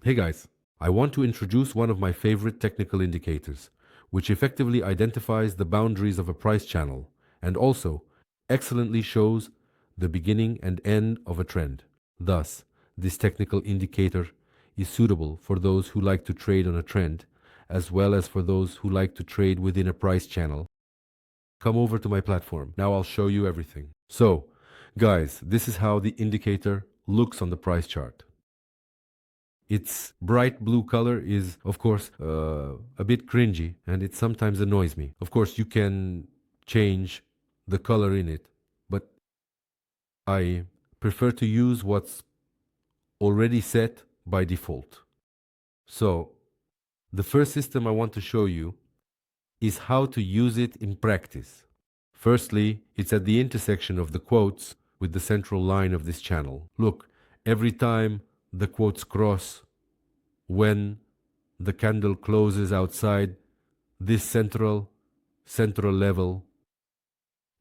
Hey guys, I want to introduce one of my favorite technical indicators, which effectively identifies the boundaries of a price channel and also excellently shows the beginning and end of a trend. Thus, this technical indicator is suitable for those who like to trade on a trend, as well as for those who like to trade within a price channel. Come over to my platform. Now I'll show you everything. So, guys, this is how the indicator looks on the price chart. Its bright blue color is, of course, a bit cringy and it sometimes annoys me. Of course, you can change the color in it, but I prefer to use what's already set by default. So, the first system I want to show you is how to use it in practice. Firstly, it's at the intersection of the quotes with the central line of this channel. Look, every time the quotes cross, when the candle closes outside this central level,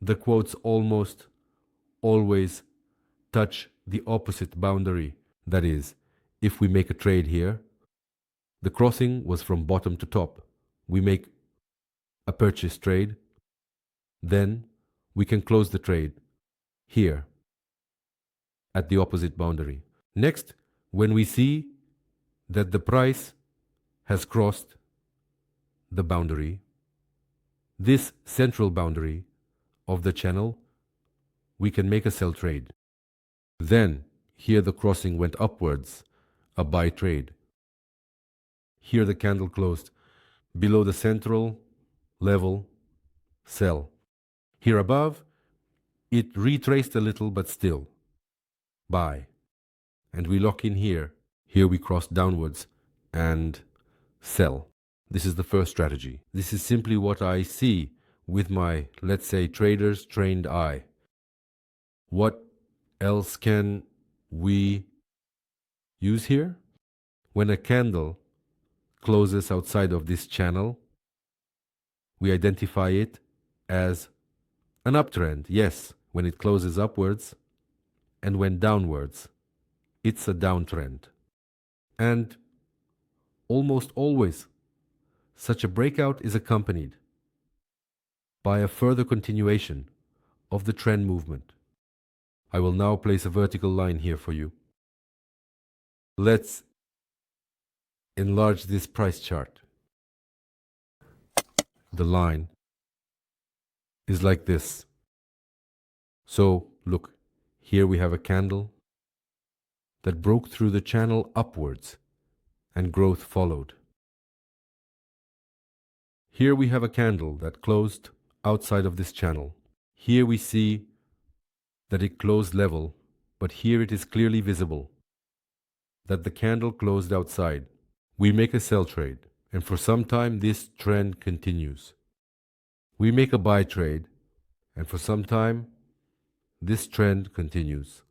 the quotes almost always touch the opposite boundary. That is, if we make a trade here, the crossing was from bottom to top. We make a purchase trade, then we can close the trade here at the opposite boundary. Next, when we see that the price has crossed the boundary, this central boundary of the channel, we can make a sell trade. Then, here the crossing went upwards, a buy trade. Here the candle closed below the central level, sell. Here above, it retraced a little, but still, buy. And we lock in here. Here we cross downwards and sell. This is the first strategy. This is simply what I see with my, let's say, trader's trained eye. What else can we use here? When a candle closes outside of this channel, we identify it as an uptrend. Yes, when it closes upwards and when downwards, it's a downtrend. And almost always, such a breakout is accompanied by a further continuation of the trend movement. I will now place a vertical line here for you. Let's enlarge this price chart. The line is like this. So, look, here we have a candle that broke through the channel upwards and growth followed. Here we have a candle that closed outside of this channel. Here we see that it closed level, but here it is clearly visible that the candle closed outside. We make a sell trade, and for some time this trend continues. We make a buy trade, and for some time this trend continues.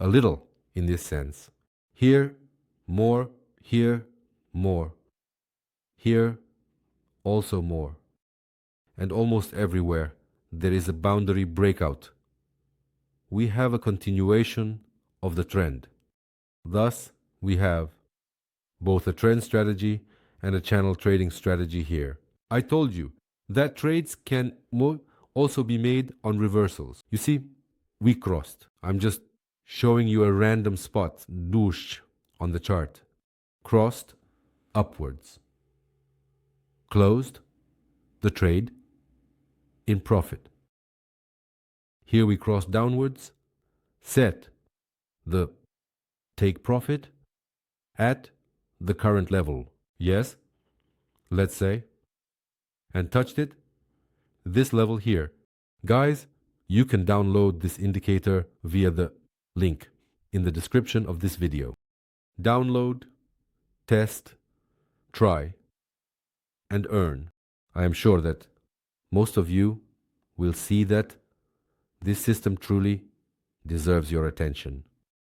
A little in this sense. Here, more, here, more. Here, also more. And almost everywhere there is a boundary breakout. We have a continuation of the trend. Thus, we have both a trend strategy and a channel trading strategy here. I told you that trades can also be made on reversals. You see, we crossed. I'm just showing you a random spot, douche, on the chart. Crossed upwards. Closed the trade in profit. Here we cross downwards, set the take profit at the current level. Yes, let's say, and touched it, this level here. Guys, you can download this indicator via the link in the description of this video. Download, test, try, and earn. I am sure that most of you will see that this system truly deserves your attention.